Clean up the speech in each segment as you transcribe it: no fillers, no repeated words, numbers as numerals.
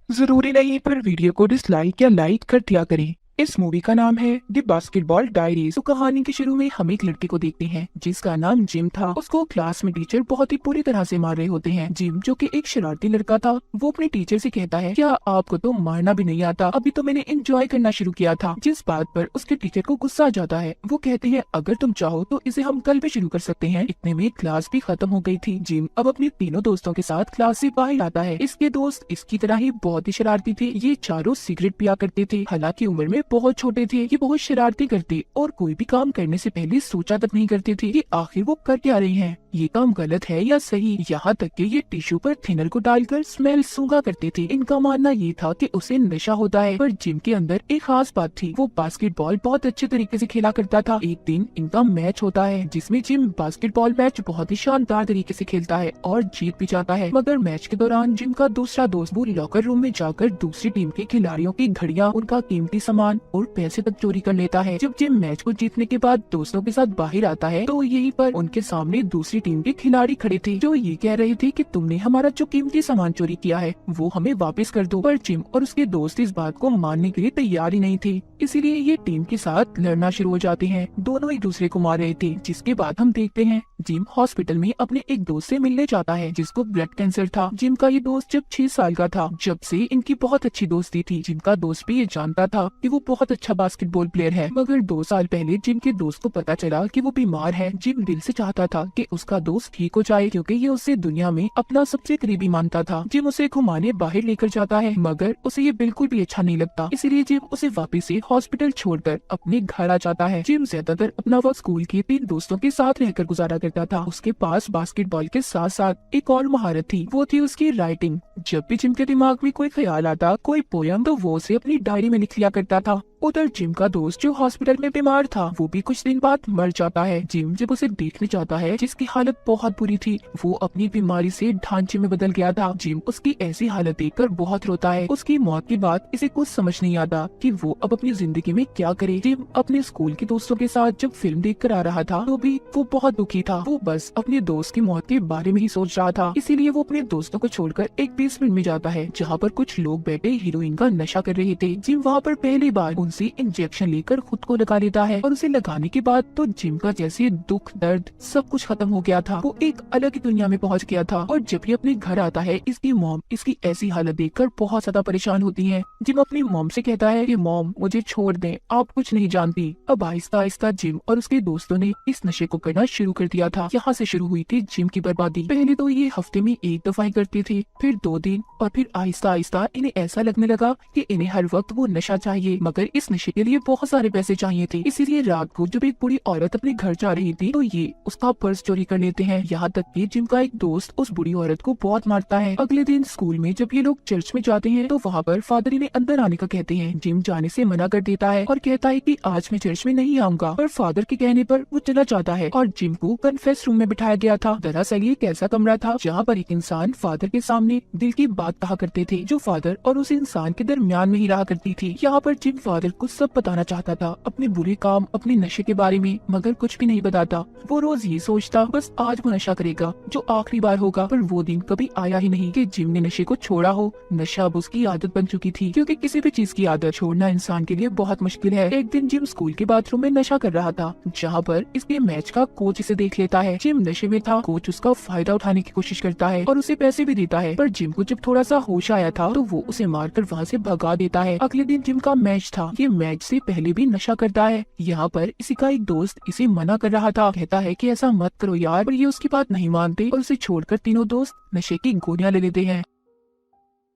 जरूरी नहीं पर वीडियो को डिसलाइक या लाइक कर दिया करें। इस मूवी का नाम है द बास्केटबॉल डायरीज। तो कहानी के शुरू में हम एक लड़के को देखते हैं जिसका नाम जिम था। उसको क्लास में टीचर बहुत ही बुरी तरह से मार रहे होते हैं। जिम जो कि एक शरारती लड़का था, वो अपने टीचर से कहता है, क्या आपको तो मारना भी नहीं आता? अभी तो मैंने एंजॉय करना शुरू किया था। जिस बात पर उसके टीचर को गुस्सा आ जाता है। वो कहते हैं, अगर तुम चाहो तो इसे हम कल भी शुरू कर सकते हैं। इतने में क्लास भी खत्म हो गई थी। जिम अब अपने तीनों दोस्तों के साथ क्लास से बाहर आता है। इसके दोस्त इसकी तरह ही बहुत ही शरारती थे। ये चारों सिगरेट पिया करते थे। हालांकि उम्र में बहुत छोटे थे। ये बहुत शरारती करते और कोई भी काम करने से पहले सोचा तक नहीं करते थे कि आखिर वो कर क्या रही हैं। ये काम गलत है या सही। यहाँ तक कि ये टिश्यू पर थिनर को डालकर स्मेल सूंघा करते थे। इनका मानना ये था कि उसे नशा होता है। पर जिम के अंदर एक खास बात थी, वो बास्केटबॉल बहुत अच्छे तरीके से खेला करता था। एक दिन इनका मैच होता है जिसमें जिम बास्केटबॉल मैच बहुत ही शानदार तरीके से खेलता है और जीत भी जाता है। मगर मैच के दौरान जिम का दूसरा दोस्त वो लॉकर रूम में जाकर दूसरी टीम के खिलाड़ियों की घड़ियां, उनका कीमती सामान और पैसे तक चोरी कर लेता है। जब जिम मैच को जीतने के बाद दोस्तों के साथ बाहर आता है तो यहीं पर उनके सामने दूसरी टीम के खिलाड़ी खड़े थे जो ये कह रहे थे कि तुमने हमारा जो कीमती सामान चोरी किया है वो हमें वापस कर दो। पर जिम और उसके दोस्त इस बात को मानने के लिए तैयार ही नहीं थे। इसीलिए ये टीम के साथ लड़ना शुरू हो जाते हैं। दोनों एक दूसरे को मार रहे थे। जिसके बाद हम देखते हैं जिम हॉस्पिटल में अपने एक दोस्त से मिलने जाता है जिसको ब्लड कैंसर था। जिम का ये दोस्त जब 6 साल का था, जब से इनकी बहुत अच्छी दोस्ती थी। जिम का दोस्त भी ये जानता था कि वो बहुत अच्छा बास्केटबॉल प्लेयर है। मगर 2 साल पहले जिम के दोस्त को पता चला कि वो बीमार है। जिम दिल से चाहता था कि उसका दोस्त ठीक हो जाए क्योंकि ये उसे दुनिया में अपना सबसे करीबी मानता था। जिम उसे घुमाने बाहर लेकर जाता है मगर उसे ये बिल्कुल भी अच्छा नहीं लगता। इसीलिए जिम उसे वापस से हॉस्पिटल छोड़कर अपने घर आ जाता है। जिम ज्यादातर अपना वक्त स्कूल के 3 दोस्तों के साथ रहकर गुजारा करता था। उसके पास बास्केटबॉल के साथ साथ एक और महारत थी, वो थी उसकी राइटिंग। जब भी जिम के दिमाग में कोई ख्याल आता, कोई पोयम, तो वो उसे अपनी डायरी में लिख लिया करता था। उधर जिम का दोस्त जो हॉस्पिटल में बीमार था वो भी कुछ दिन बाद मर जाता है। जिम जब उसे देखने जाता है जिसकी हालत बहुत बुरी थी, वो अपनी बीमारी से ढांचे में बदल गया था। जिम उसकी ऐसी हालत देखकर बहुत रोता है। उसकी मौत के बाद इसे कुछ समझ नहीं आता कि वो अब अपनी जिंदगी में क्या करे। जिम अपने स्कूल के दोस्तों के साथ जब फिल्म देखकर आ रहा था तो भी वो बहुत दुखी था। वो बस अपने दोस्त की मौत के बारे में ही सोच रहा था। इसीलिए वो अपने दोस्तों को छोड़कर एक बेसमेंट में जाता है जहाँ पर कुछ लोग बैठे हीरोइन का नशा कर रहे थे। जिम वहाँ पर पहली बार उनसे इंजेक्शन लेकर खुद को लगा लेता है और उसे लगाने के बाद तो जिम का जैसे दुख, दर्द सब कुछ खत्म हो गया था। वो एक अलग ही दुनिया में पहुंच गया था। और जब ये अपने घर आता है, इसकी मॉम इसकी ऐसी हालत देखकर बहुत ज्यादा परेशान होती है। जिम अपनी मॉम से कहता है कि मॉम मुझे छोड़ दें, आप कुछ नहीं जानती। अब आहिस्ता आहिस्ता जिम और उसके दोस्तों ने इस नशे को करना शुरू कर दिया था। यहाँ से शुरू हुई थी जिम की बर्बादी। पहले तो ये हफ्ते में 1 दफा ही करते थे, फिर 2 दिन, और फिर आहिस्ता आहिस्ता इन्हें ऐसा लगने लगा कि इन्हें हर वक्त वो नशा चाहिए। मगर इस नशे के लिए बहुत सारे पैसे चाहिए थे। इसीलिए रात को जब एक बुरी औरत अपने घर जा रही थी तो ये उसका पर्स चोरी कर लेते हैं। यहाँ तक कि जिम का एक दोस्त उस बुरी औरत को बहुत मारता है। अगले दिन स्कूल में जब ये लोग चर्च में जाते हैं तो वहाँ पर फादर इन्हें अंदर आने का कहते हैं। जिम जाने से मना कर देता है और कहता है कि आज मैं चर्च में नहीं आऊंगा। पर फादर के कहने पर वो चला जाता है और जिम को कन्फेस रूम में बिठाया गया था। दरअसल ये एक ऐसा कमरा था जहाँ पर एक इंसान फादर के सामने दिल की बात कहा करते थे जो फादर और उस इंसान के दरमियान में ही रहा करती थी। यहाँ पर जिम फादर को सब बताना चाहता था, अपने बुरे काम, अपने नशे के बारे में, मगर कुछ भी नहीं बताता। वो रोज ये सोचता बस आज वो नशा करेगा जो आखिरी बार होगा। पर वो दिन कभी आया ही नहीं कि जिम ने नशे को छोड़ा हो। नशा अब उसकी आदत बन चुकी थी क्योंकि किसी भी चीज की आदत छोड़ना इंसान के लिए बहुत मुश्किल है। एक दिन जिम स्कूल के बाथरूम में नशा कर रहा था जहाँ पर इसके मैच का कोच इसे देख लेता है। जिम नशे में था। कोच उसका फायदा उठाने की कोशिश करता है और उसे पैसे भी देता है। पर जिम को जब थोड़ा सा होश आया था तो वो उसे मारकर वहाँ से भगा देता है। अगले दिन जिम का मैच था। ये मैच से पहले भी नशा करता है। यहाँ पर इसी का एक दोस्त इसे मना कर रहा था, कहता है कि ऐसा मत करो यार, पर ये उसकी बात नहीं मानते और उसे छोड़कर तीनों दोस्त नशे की गोलियां ले लेते हैं।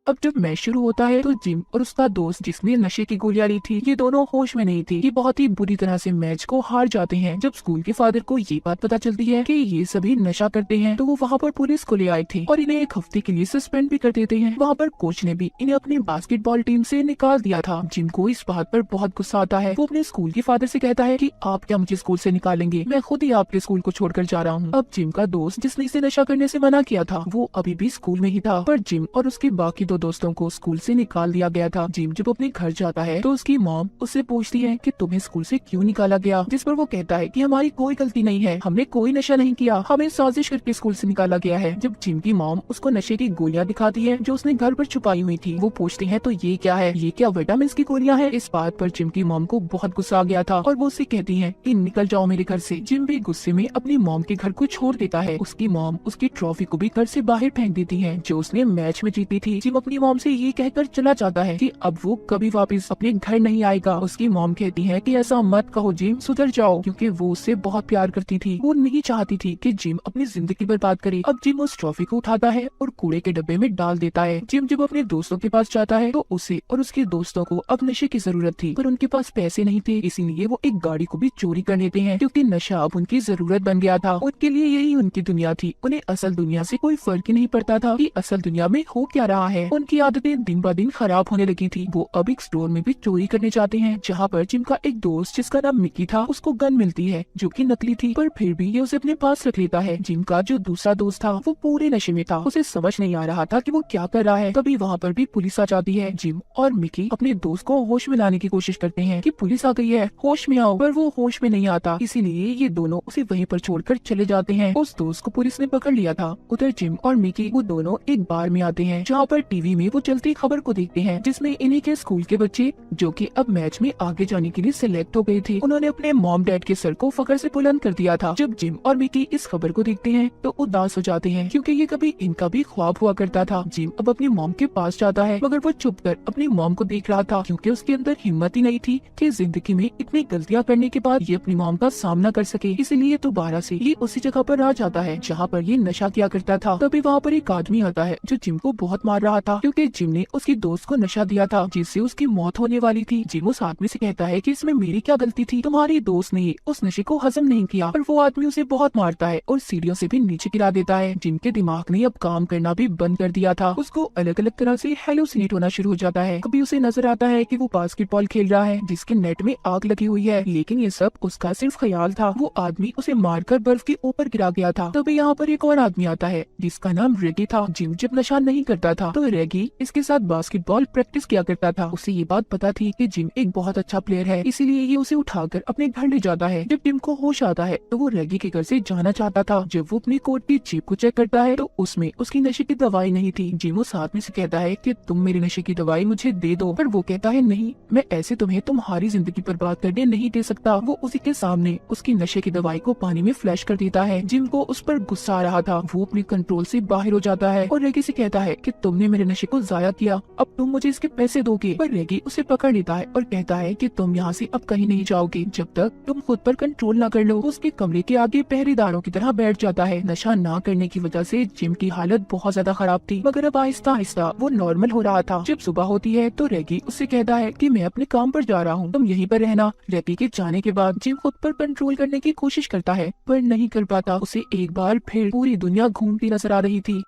अब जब मैच शुरू होता है तो जिम और उसका दोस्त जिसने नशे की गोलियां ली थी, ये दोनों होश में नहीं थे। ये बहुत ही बुरी तरह से मैच को हार जाते हैं। जब स्कूल के फादर को ये बात पता चलती है कि ये सभी नशा करते हैं तो वो वहाँ पर पुलिस को ले आए थे और इन्हें 1 हफ्ते के लिए सस्पेंड भी कर देते हैं। वहाँ पर कोच ने भी इन्हें अपनी बास्केटबॉल टीम से निकाल दिया था। जिम को इस बात पर बहुत गुस्सा आता है। वो अपने स्कूल के फादर से कहता है कि आप क्या मुझे स्कूल से निकालेंगे, मैं खुद ही आपके स्कूल को छोड़कर जा रहा हूँ। अब जिम का दोस्त जिसने इसे नशा करने से मना किया था वो अभी भी स्कूल में ही था। पर जिम और उसके बाकी 2 दोस्तों को स्कूल से निकाल दिया गया था। जिम जब अपने घर जाता है तो उसकी मॉम उससे पूछती है कि तुम्हें स्कूल से क्यों निकाला गया, जिस पर वो कहता है कि हमारी कोई गलती नहीं है, हमने कोई नशा नहीं किया, हमें साजिश करके स्कूल से निकाला गया है। जब जिम की मॉम उसको नशे की गोलियां दिखाती है जो उसने घर पर छुपाई हुई थी, वो पूछती है तो ये क्या है, ये क्या विटामिन की गोलियां है। इस बात पर जिम की मॉम को बहुत गुस्सा आ गया था और वो उससे कहती है कि निकल जाओ मेरे घर से। जिम भी गुस्से में अपनी मॉम के घर को छोड़ देता है। उसकी मॉम उसकी ट्रॉफी को भी घर से बाहर फेंक देती है जो उसने मैच में जीती थी। जिम अपनी मॉम से ये कहकर चला जाता है कि अब वो कभी वापस अपने घर नहीं आएगा। उसकी मॉम कहती है कि ऐसा मत कहो जिम, सुधर जाओ, क्योंकि वो उससे बहुत प्यार करती थी। वो नहीं चाहती थी कि जिम अपनी जिंदगी बर्बाद करे। अब जिम उस ट्रॉफी को उठाता है और कूड़े के डब्बे में डाल देता है। जिम जब अपने दोस्तों के पास जाता है तो उसे और उसके दोस्तों को अब नशे की जरूरत थी, पर उनके पास पैसे नहीं थे, इसीलिए वो एक गाड़ी को भी चोरी कर लेते हैं क्योंकि नशा अब उनकी जरूरत बन गया था। उनके लिए यही उनकी दुनिया थी। उन्हें असल दुनिया से कोई फर्क ही नहीं पड़ता था कि असल दुनिया में हो क्या रहा है। उनकी आदतें दिन ब दिन खराब होने लगी थी। वो अब एक स्टोर में भी चोरी करने जाते हैं जहाँ पर जिम का एक दोस्त जिसका नाम मिकी था उसको गन मिलती है जो कि नकली थी, पर फिर भी ये उसे अपने पास रख लेता है। जिम का जो दूसरा दोस्त था वो पूरे नशे में था, उसे समझ नहीं आ रहा था कि वो क्या कर रहा है। तभी वहाँ पर भी पुलिस आ जाती है। जिम और मिकी अपने दोस्त को होश में लाने की कोशिश करते हैं कि पुलिस आ गई है, होश में आओ, पर वो होश में नहीं आता। इसीलिए ये दोनों उसे वहीं पर छोड़कर चले जाते हैं। उस दोस्त को पुलिस ने पकड़ लिया था। उधर जिम और मिकी वो दोनों एक बार में आते हैं जहाँ पर टीवी में वो चलती खबर को देखते हैं जिसमें इन्हीं के स्कूल के बच्चे जो कि अब मैच में आगे जाने के लिए सिलेक्ट हो गए थे, उन्होंने अपने मॉम डैड के सर को फखर से बुलंद कर दिया था। जब जिम और मिकी इस खबर को देखते हैं तो उदास हो जाते हैं क्योंकि ये कभी इनका भी ख्वाब हुआ करता था। जिम अब अपनी मॉम के पास जाता है मगर वो चुप कर अपनी मॉम को देख रहा था क्योंकि उसके अंदर हिम्मत ही नहीं थी कि जिंदगी में इतनी गलतियां करने के बाद ये अपनी मॉम का सामना कर सके। इसलिए दोबारा से ये उसी जगह पर आ जाता है जहाँ पर ये नशा किया करता था। तभी वहाँ पर एक आदमी आता है जो जिम को बहुत मार रहा था क्योंकि जिम ने उसकी दोस्त को नशा दिया था जिससे उसकी मौत होने वाली थी। जिम उस आदमी से कहता है कि इसमें मेरी क्या गलती थी, तुम्हारी दोस्त ने उस नशे को हजम नहीं किया। पर वो आदमी उसे बहुत मारता है और सीढ़ियों से भी नीचे गिरा देता है। जिम के दिमाग ने अब काम करना भी बंद कर दिया था। उसको अलग अलग तरह से हेलुसिनेट होना शुरू हो जाता है। कभी उसे नजर आता है कि वो बास्केटबॉल खेल रहा है जिसके नेट में आग लगी हुई है, लेकिन ये सब उसका सिर्फ ख्याल था। वो आदमी उसे मारकर बर्फ के ऊपर गिरा गया था। तभी यहाँ पर एक और आदमी आता है जिसका नाम रेगी था। जिम जब नशा नहीं करता था तो रेगी इसके साथ बास्केटबॉल प्रैक्टिस किया करता था। उसे ये बात पता थी कि जिम एक बहुत अच्छा प्लेयर है, इसीलिए ये उसे उठाकर अपने घर ले जाता है। जब जिम को होश आता है तो वो रेगी के घर से जाना चाहता था। जब वो अपनी कोट की जेब को चेक करता है तो उसमें उसकी नशे की दवाई नहीं थी। जिम उस आदमी से कहता है कि तुम मेरे नशे की दवाई मुझे दे दो, पर वो कहता है नहीं, मैं ऐसे तुम्हें तुम्हारी जिंदगी बर्बाद करने नहीं दे सकता। वो उसी के सामने उसकी नशे की दवाई को पानी में फ्लैश कर देता है। जिम को उस पर गुस्सा आ रहा था। वो अपने कंट्रोल से बाहर हो जाता है और रेगी से कहता है कि तुमने मेरे नशे को जाया किया, अब तुम मुझे इसके पैसे दोगे। पर रेगी उसे पकड़ लेता है और कहता है कि तुम यहाँ से अब कहीं नहीं जाओगे जब तक तुम खुद पर कंट्रोल ना कर लो। उसके कमरे के आगे पहरेदारों की तरह बैठ जाता है। नशा ना करने की वजह से जिम की हालत बहुत ज्यादा खराब थी, मगर अब आहिस्ता आहिस्ता वो नॉर्मल हो रहा था। जब सुबह होती है तो रेगी उससे कहता है कि मैं अपने काम पर जा रहा हूँ, तुम यहीं पर रहना। रेगी के जाने के बाद जिम खुद पर कंट्रोल करने की कोशिश करता है पर नहीं कर पाता। उसे एक बार फिर पूरी दुनिया घूमती नजर आ रही थी।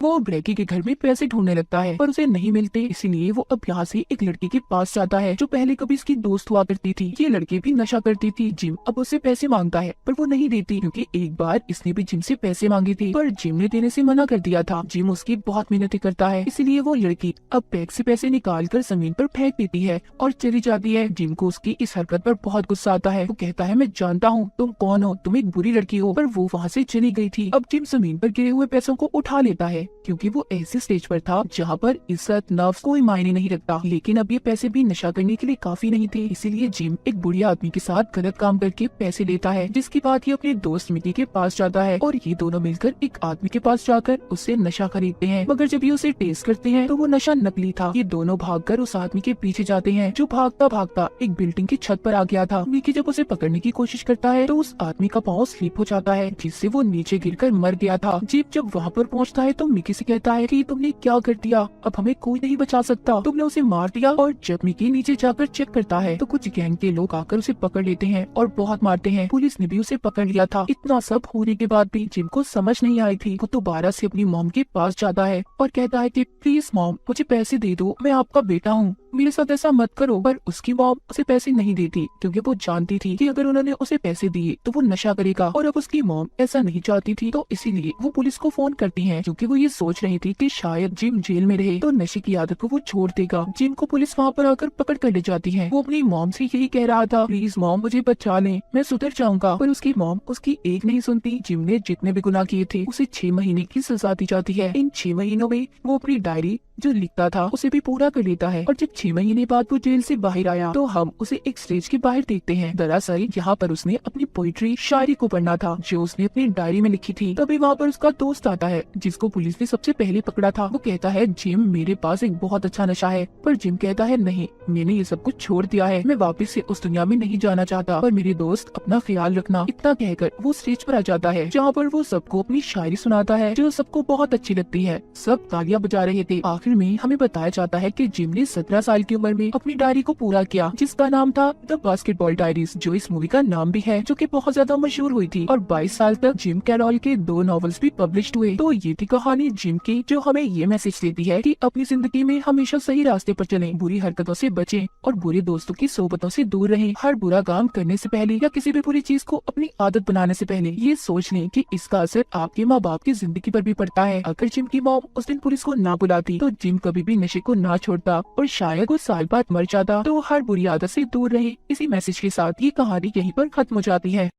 वो रेगी के घर में पैसे ढूंढने लगता है पर उसे नहीं मिलते, इसीलिए वो अब यहाँ से एक लड़की के पास जाता है जो पहले कभी इसकी दोस्त हुआ करती थी। ये लड़की भी नशा करती थी। जिम अब उससे पैसे मांगता है पर वो नहीं देती क्योंकि एक बार इसने भी जिम से पैसे मांगे थे पर जिम ने देने से मना कर दिया था। जिम उसकी बहुत मेहनत करता है, इसीलिए वो लड़की अब बैग से पैसे निकाल कर जमीन पर फेंक देती है और चली जाती है। जिम को उसकी इस हरकत पर बहुत गुस्सा आता है। वो कहता है मैं जानता हूँ तुम कौन हो, तुम एक बुरी लड़की हो, पर वो वहाँ से चली गई थी। अब जिम जमीन पर गिरे हुए पैसों को उठा लेता है क्योंकि वो ऐसे स्टेज पर था जहाँ पर इज्जत नफ्स कोई मायने नहीं रखता। लेकिन अब ये पैसे भी नशा करने के लिए काफी नहीं थे, इसीलिए जिम एक बुढ़िया आदमी के साथ गलत काम करके पैसे लेता है, जिसके बाद ये अपने दोस्त मिकी के पास जाता है और ये दोनों मिलकर एक आदमी के पास जाकर उससे नशा खरीदते हैं। मगर जब ये उसे टेस्ट करते हैं तो वो नशा नकली था। ये दोनों भागकर उस आदमी के पीछे जाते हैं जो भागता भागता एक बिल्डिंग की छत पर आ गया था। मिकी जब उसे पकड़ने की कोशिश करता है तो उस आदमी का पाँव स्लिप हो जाता है जिससे वो नीचे गिरकर मर गया था। जीप जब वहाँ पर पहुँचता है तो मिकी से कहता है कि तुमने क्या कर दिया, अब हमें कोई नहीं बचा सकता, तुमने उसे मार दिया। और जब मिकी नीचे जाकर चेक करता है तो कुछ गैंग के लोग आकर उसे पकड़ लेते हैं और बहुत मारते हैं। पुलिस ने भी उसे पकड़ लिया था। इतना सब होने के बाद भी जिम को समझ नहीं आई थी। वो दोबारा से अपनी मॉम के पास जाता है और कहता है कि प्लीज मॉम मुझे पैसे दे दो, मैं आपका बेटा हूँ। मेरे साथ ऐसा मत करो। पर उसकी मॉम उसे पैसे नहीं देती क्योंकि वो जानती थी कि अगर उन्होंने उसे पैसे दिए तो वो नशा करेगा, और अब उसकी मॉम ऐसा नहीं चाहती थी, तो इसीलिए वो पुलिस को फोन करती है क्योंकि वो ये सोच रही थी कि शायद जिम जेल में रहे तो नशे की आदत को वो छोड़ देगा। जिम को पुलिस वहाँ पर आकर पकड़ कर ले जाती है। वो अपनी मॉम से यही कह रहा था, प्लीज मॉम मुझे बचा ले, मैं सुधर जाऊंगा। पर उसकी मॉम उसकी एक नहीं सुनती। जिम ने जितने भी गुनाह किए थे उसे 6 महीने की सजा दी जाती है। इन 6 महीनों में वो अपनी डायरी जो लिखता था उसे भी पूरा कर लेता है, और जब 6 महीने बाद वो जेल से बाहर आया तो हम उसे एक स्टेज के बाहर देखते हैं। दरअसल यहाँ पर उसने अपनी पोइट्री शायरी को पढ़ना था जो उसने अपनी डायरी में लिखी थी। तभी वहाँ पर उसका दोस्त आता है जिसको पुलिस ने सबसे पहले पकड़ा था। वो कहता है, जिम मेरे पास एक बहुत अच्छा नशा है। पर जिम कहता है, नहीं, मैंने ये सब कुछ छोड़ दिया है, मैं वापस से उस दुनिया में नहीं जाना चाहता, पर मेरे दोस्त अपना ख्याल रखना। इतना कहकर वो स्टेज पर आ जाता है जहाँ पर वो सबको अपनी शायरी सुनाता है जो सबको बहुत अच्छी लगती है। सब तालियां बजा रहे थे। आखिर में हमें बताया जाता है कि जिम ने 17 साल की उम्र में अपनी डायरी को पूरा किया जिसका नाम था द बास्केटबॉल डायरीज, जो इस मूवी का नाम भी है, जो कि बहुत ज्यादा मशहूर हुई थी। और 22 साल तक जिम कैरोल के 2 नॉवेल्स भी पब्लिश हुए। तो ये थी कहानी जिम की, जो हमें ये मैसेज देती है कि अपनी जिंदगी में हमेशा सही रास्ते पर चलें, बुरी हरकतों से बचें और बुरे दोस्तों की सोबतों से दूर रहें। हर बुरा काम करने से पहले या किसी भी बुरी चीज को अपनी आदत बनाने से पहले ये सोच लें कि इसका असर आपके माँ बाप की जिंदगी पर भी पड़ता है। अगर जिम की मॉम उस दिन पुलिस को ना बुलाती तो जिम कभी भी नशे को ना छोड़ता और शायद कुछ साल बाद मर जाता। तो हर बुरी आदत से दूर रहे, इसी मैसेज के साथ ये कहानी यहीं पर खत्म हो जाती है।